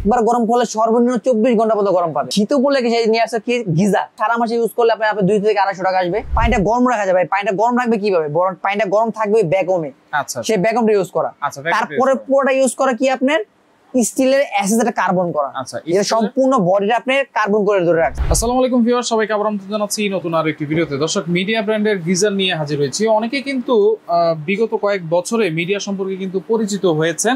একবার গরম করলে সর্বনিম্ন 24 ঘন্টা পর্যন্ত গরম পাবে। শীত পড়লে কি সেই নিয়ে আসছে কি গিজার, সারা মাসে ইউজ করলে আপনার 200 থেকে 250 টাকা আসবে। পানিটা গরম রাখা যাবে। পানিটা গরম রাখবে কিভাবে? পানিটা গরম থাকবে ভ্যাকুমে। আচ্ছা, সেই ভ্যাকুমটা ইউজ করা। তারপরে পুরোটা ইউজ করা কি আপনার স্টিলের অ্যাসেসটা কার্বন করা। আচ্ছা, এটা সম্পূর্ণ বডিটা আপনি কার্বন করে ধরে রাখছে। আসসালামু আলাইকুম ভিউয়ার, সবাইকে আবার আমন্ত্রণ জানাচ্ছি নতুন আর একটি ভিডিওতে। দর্শক, মিডিয়া ব্র্যান্ডের গিজার নিয়ে হাজির হয়েছি। অনেকে কিন্তু বিগত কয়েক বছরে মিডিয়া সম্পর্কে কিন্তু পরিচিত হয়েছেন।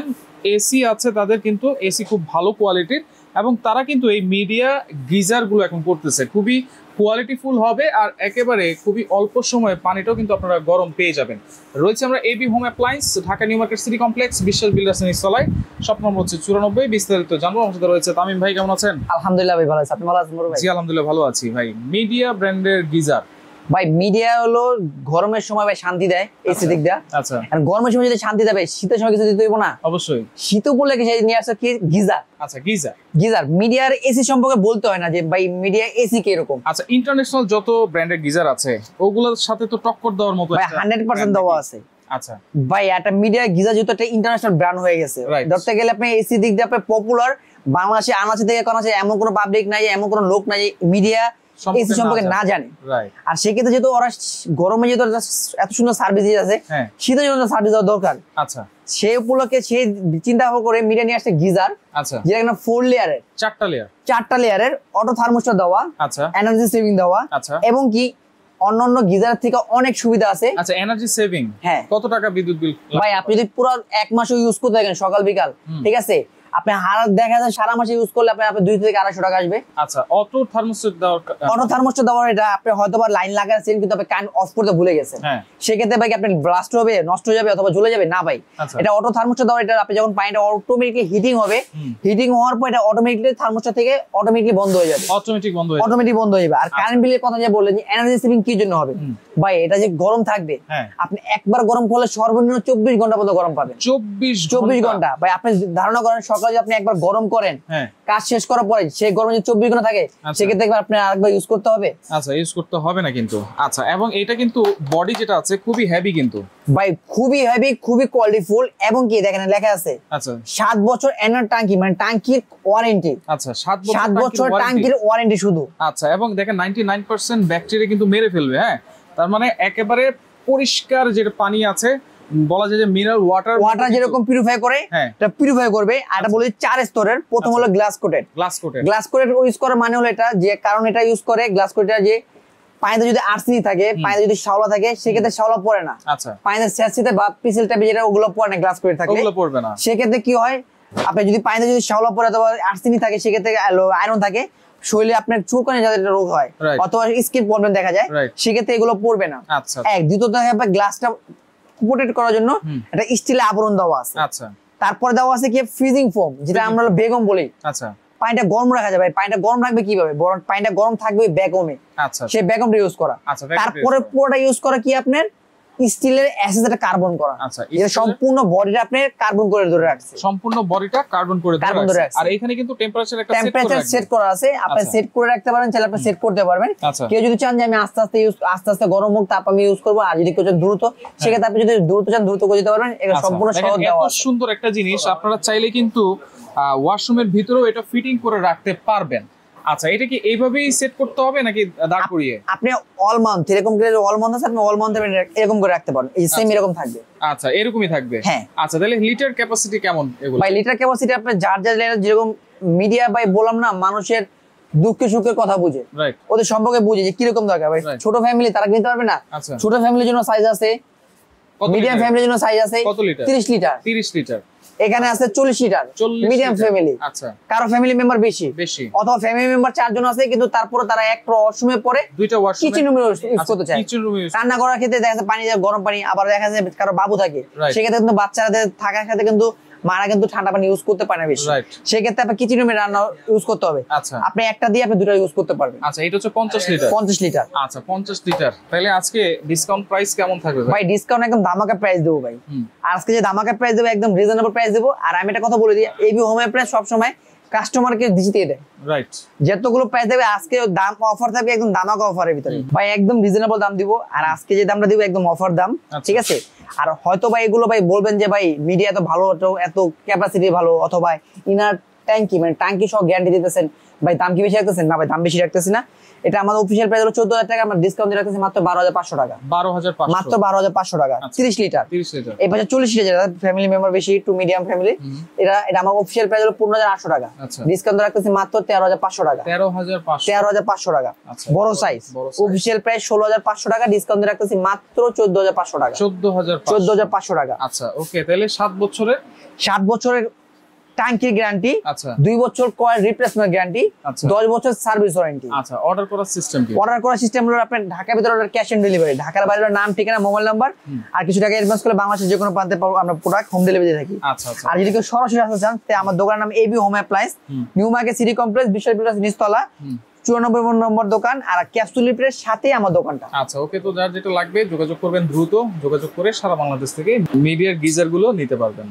এসি আছে তাদের, কিন্তু এসি খুব ভালো কোয়ালিটির, এবং তারা কিন্তু এই মিডিয়া গিজারগুলো এখন করতেছে। খুবই কোয়ালিটিফুল হবে আর একেবারে খুবই অল্প সময়ে পানিটাও কিন্তু আপনারা গরম পেয়ে যাবেন। রয়েছে আমরা AB home appliance, Dhaka new market city complex, Biswas builders নিচতলায়, শপ নম্বর হচ্ছে 94। বিস্তারিত জানবো। আমার সাথে রয়েছে তামিম ভাই। কেমন আছেন? আলহামদুলিল্লাহ ভাই, ভালো আছি। আপনি ভালো আছেন ভাই? জি আলহামদুলিল্লাহ ভালো আছি ভাই। মিডিয়া ব্র্যান্ডের গিজার ভাই, মিডিয়া হলো গরমের সময় ভাই শান্তি দেয় এসি দিক দিয়ে। আচ্ছা, আর গরমের সময় যদি শান্তি দেবে, শীতের সময় কিছু দিতে হইব না? অবশ্যই। শীত পড়লে কি সেই নিয়ে আসছে কি গিজার। আচ্ছা, গিজার। গিজার মিডিয়ার এসি সম্পর্কে বলতে হয় না যে ভাই মিডিয়া এসি কি এরকম। আচ্ছা, ইন্টারন্যাশনাল যত ব্র্যান্ডের গিজার আছে ওগুলোর সাথে তো টক্কর দেওয়ার মতো ভাই 100% দেওয়া আছে। আচ্ছা ভাই, একটা মিডিয়া গিজার যেহেতু একটা ইন্টারন্যাশনাল ব্র্যান্ড হয়ে গেছে, ধরতে গেলে আপনি এসি দিক দিয়ে আপনি পপুলার বাংলাদেশে আনাচে থেকে কোন আছে এমন কোনো পাবলিক নাই, এমন কোনো লোক নাই মিডিয়া এসি সম্পর্কে না জানে। আর সেক্ষেত্রে যেহেতু ওরা গরমে যেহেতু এত সুন্দর সার্ভিস দিয়ে আছে, শীতের জন্য সার্ভিস দেওয়া দরকার। আচ্ছা, সেই উপলক্ষে সে চিন্তা করে মিডিয়া নিয়ে আসছে গিজার। আচ্ছা, যেটা কিনা 4 লেয়ারের, 4টা লেয়ারের অটো থার্মোস্ট্যাট দেওয়া, আচ্ছা, এনার্জি সেভিং দেওয়া, আচ্ছা, এবং কি অন্যান্য গিজার থেকে অনেক সুবিধা আছে। আচ্ছা, এনার্জি সেভিং। হ্যাঁ। কত টাকা বিদ্যুৎ বিল? ভাই, আপনি যদি পুরো এক মাসও ইউজ করতে থাকেন সকাল বিকাল, ঠিক আছে, আপনি দেখা যায় সারা মাসে ইউজ করলে আপনার 200 থেকে 250 টাকা আসবে। আচ্ছা, অটো থার্মোস্ট্যাট দেওয়ার এটা আপনি হয়তোবা লাইন লাগাচ্ছেন কিন্তু আপনি কারেন্ট অফ করতে ভুলে গেছেন। সেক্ষেত্রে ভাই আপনি ব্লাস্ট হবে, নষ্ট হয়ে যাবে অথবা জ্বলে যাবে না ভাই। এটা অটো থার্মোস্ট্যাট দেওয়া, এটা আপনি যখন পানিটা অটোমেটিক্যালি হিটিং হবে, হিটিং হওয়ার পর এটা অটোমেটিক্যালি থার্মোস্ট্যাট থেকে অটোমেটিক্যালি বন্ধ হয়ে যাবে। অটোমেটিক বন্ধ হয়ে যাবে। আর কারেন্ট বিলের কথা যে বললেন যে এনার্জি সেভিং কি জন্য হবে, ভাই এটা যে গরম থাকবে, আপনি একবার গরম করলে সর্বনিম্ন 24 ঘন্টা পর্যন্ত গরম পাবেন। 24 ঘন্টা ভাই, আপনি ধারণা করেন সকালে আপনি একবার গরম করেন, কাজ শেষ করার পরে সেই গরম যদি 24 ঘন্টা থাকে, সেক্ষেত্রে আপনি আরেকবার ইউজ করতে হবে। আচ্ছা, ইউজ করতে হবে না কিন্তু। আচ্ছা, এবং এটা কিন্তু বডি যেটা আছে খুবই হেভি কিন্তু ভাই, খুবই হেভি, খুবই কোয়ালিটিফুল, এবং কি দেখেন লেখা আছে 7 বছর এনার ট্যাঙ্কি, মানে ট্যাঙ্কির ওয়ারেন্টি। আচ্ছা, 7 বছর ট্যাঙ্কির ওয়ারেন্টি শুধু। আচ্ছা, এবং দেখেন 99% ব্যাকটেরিয়া কিন্তু মেরে ফেলবে। হ্যাঁ, তার মানে একেবারে পরিষ্কার যে পানি আছে, বলা যায় যে মিনারেল ওয়াটার যেরকম পিউরিফাই করে, এটা পিউরিফাই করবে। আর এটা বলে 4 স্তরের। প্রথম হলো গ্লাস কোটেড ইউজ করার মানে হলো এটা যে কারণ এটা ইউজ করে গ্লাস কোটেড যে পানিতে যদি আর্সেনিক থাকে, পানিতে যদি শ্যাওলা থাকে, সেক্ষেত্রে শ্যাওলা পড়ে না। আচ্ছা, পানিতে স্যাঁতসেঁতে বা পিসেল টাইপের যেটা ওগুলো পড়ে না, গ্লাস কোটেড থাকে ওগুলো পড়বে না। সেক্ষেত্রে কি হয়, আপনি যদি পানিতে যদি শ্যাওলা পড়ে অথবা আর্সেনিক থাকে, সেক্ষেত্রে আয়রন থাকে, শরীরে আপনার চুলকানি যাদের রোগ হয় অথবা স্কিন প্রবলেম দেখা যায়, সেক্ষেত্রে এগুলো পড়বে না। এক দ্বিতীয়ত গ্লাসটা প্রোটেক্ট করার জন্য একটা স্টিলের আবরণ দেওয়া আছে। আচ্ছা, তারপরে দেওয়া আছে কি ফ্রিজিং ফোম, যেটা আমরা বেগম বলি। আচ্ছা, পানিটা গরম রাখা যাবে। পানিটা গরম রাখবে কিভাবে? পানিটা গরম থাকবে বেগমে। আচ্ছা, সেই বেগমটা ইউজ করা। তারপরে পুরোটা ইউজ করা কি আপনার স্টিলের অ্যাসেসটা কার্বন করা। আচ্ছা, এটা সম্পূর্ণ বডিটা আপনি কার্বন করে ধরে রাখছে। সম্পূর্ণ বডিটা কার্বন করে ধরে রাখছে। আর এখানে কিন্তু টেম্পারেচার সেট করা আছে। আপনি সেট করে রাখতে পারেন, চাইলে আপনি সেট করতে পারবেন। কেউ যদি চান যে আমি আস্তে আস্তে গরম হোক তারপর আমি ইউজ করব, আর যদি কেউ চান দ্রুত, সেক্ষেত্রে আপনি যদি দ্রুত চান দ্রুত করে দিতে পারবেন। এটা সম্পূর্ণ সহজ দেওয়া আছে। এত সুন্দর একটা জিনিস আপনারা চাইলে কিন্তু ওয়াশরুমের ভিতরেও এটা ফিটিং করে রাখতে পারবেন। আচ্ছা, এটা কি এইভাবেই সেট করতে হবে নাকি দাঁড় করিয়ে? আপনি অল মান্থ এরকম করে অল মান্থ আছে, আপনি অল মান্থ এরকম করে রাখতে পারেন। এই সেম এরকম থাকবে। আচ্ছা, এরকমই থাকবে। হ্যাঁ। আচ্ছা, তাহলে লিটার ক্যাপাসিটি কেমন এগুলো? ভাই, লিটার ক্যাপাসিটি আপনি যার যেরকম মিডিয়া ভাই বললাম না, মানুষের দুঃখে সুখের কথা বুঝে, ওদের সম্পর্কে বুঝে যে কিরকম দরকার। ভাই ছোট ফ্যামিলি তারা কিনতে পারবে না। ছোট ফ্যামিলির জন্য সাইজ আছে, মিডিয়াম ফ্যামিলির জন্য সাইজ আছে 30 লিটার। এখানে আছে 40 লিটার মিডিয়াম ফ্যামিলি। আচ্ছা, কারো ফ্যামিলি মেম্বার বেশি অথবা ফ্যামিলি মেম্বার 4 জন আছে, কিন্তু তারপরে তারা একটা ওয়াশরুমে পরে দুইটা ওয়াশরুম কিচেন রুমে ইউজ করতে চায়। রান্না করার ক্ষেত্রে দেখা যাচ্ছে পানি গরম পানি, আবার দেখা যাচ্ছে কারো বাবু থাকে, সেক্ষেত্রে কিন্তু বাচ্চাদের থাকার সাথে কিন্তু মারা কিন্তু ঠান্ডা পানি ইউজ করতে পারে না বেশি। সেক্ষেত্রে আপনি কিচেন রুমে রান্না ইউজ করতে হবে। আপনি একটা দিয়ে আপনি দুটো ইউজ করতে পারবেন। আচ্ছা, এটা হচ্ছে 50 লিটার। আচ্ছা, 50 লিটার। তাহলে আজকে ডিসকাউন্ট প্রাইস কেমন থাকবে ভাই? ডিসকাউন্ট একদম ধামাকা প্রাইস দেবো ভাই। আজকে যে ধামাকা প্রাইস দেবো, একদম রিজনেবল প্রাইস দেবো। আর আমি একটা কথা বলে দিই, এবি হোম অ্যাপ্লায়েন্স সব সময় কাস্টমারকে জিতিয়ে দেয়। রাইট, যতগুলো প্রাইস দেবে আজকে দাম অফার থাকবে, একদম ধামাকা অফারের ভিতরে ভাই, একদম রিজনেবল দাম দিব। আর আজকে যে দামটা দিব একদম অফার দাম, ঠিক আছে? আর হয়তো ভাই এগুলো ভাই বলবেন যে ভাই মিডিয়া তো ভালো, এত ক্যাপাসিটি ভালো, অথবা ইনার ট্যাঙ্কি, মানে ট্যাঙ্কি সহ গ্যারান্টি দিতেছেন। ভাই দাম কি বেশি রাখতেছেন? না ভাই দাম বেশি রাখতেছি না, এটা আমাদের অফিসিয়াল প্রাইস হলো 14,000 টাকা, আমরা ডিসকাউন্ট দিয়ে রাখতেছি মাত্র 12,500 টাকা। 12,500 মাত্র 12,500 টাকা। 30 লিটার, 30 লিটার। এই পাশে 40 লিটার, ফ্যামিলি মেম্বার বেশি, একটু মিডিয়াম ফ্যামিলি, এটা আমার অফিসিয়াল প্রাইস হলো 15,800 টাকা। ডিসকাউন্ট রাখতেছি মাত্র 13,500 টাকা। 13,500 টাকা। বড় সাইজ অফিসিয়াল প্রাইস 16,500 টাকা, ডিসকাউন্ট রাখতেছি মাত্র 14,500 টাকা। 14,500 টাকা। আচ্ছা ওকে, তাহলে 7 বছরের ট্যাঙ্কির গ্যারান্টি, আচ্ছা 2 বছর কয়েল রিপ্লেসমেন্ট গ্যারান্টি, 10 বছর সার্ভিস ওয়ারেন্টি। আচ্ছা অর্ডার করার সিস্টেম কি? অর্ডার করার সিস্টেম হলো আপনার ঢাকার ভিতরে অর্ডার ক্যাশ অন ডেলিভারি, ঢাকার বাইরের নাম, ঠিকানা, মোবাইল নাম্বার আর কিছু টাকা অ্যাডভান্স করলে বাংলাদেশের যে কোনো প্রান্তে আমরা প্রোডাক্ট হোম ডেলিভারি দিয়ে থাকি। আচ্ছা আচ্ছা। আর যদি কেউ সরাসরি আসতে চান তাহলে আমার দোকানের নাম AB home appliance, new market city complex, বিশ্ববিদ্যালয় নিচতলা, 94 নম্বর দোকান, আর ক্যাপসুল লিফটের সাথে আমার দোকানটা। আচ্ছা ওকে, তো যার যেটা লাগবে যোগাযোগ করবেন, দ্রুত যোগাযোগ করে সারা বাংলাদেশ থেকে মিডিয়ার গিজার গুলো নিতে পারবেন।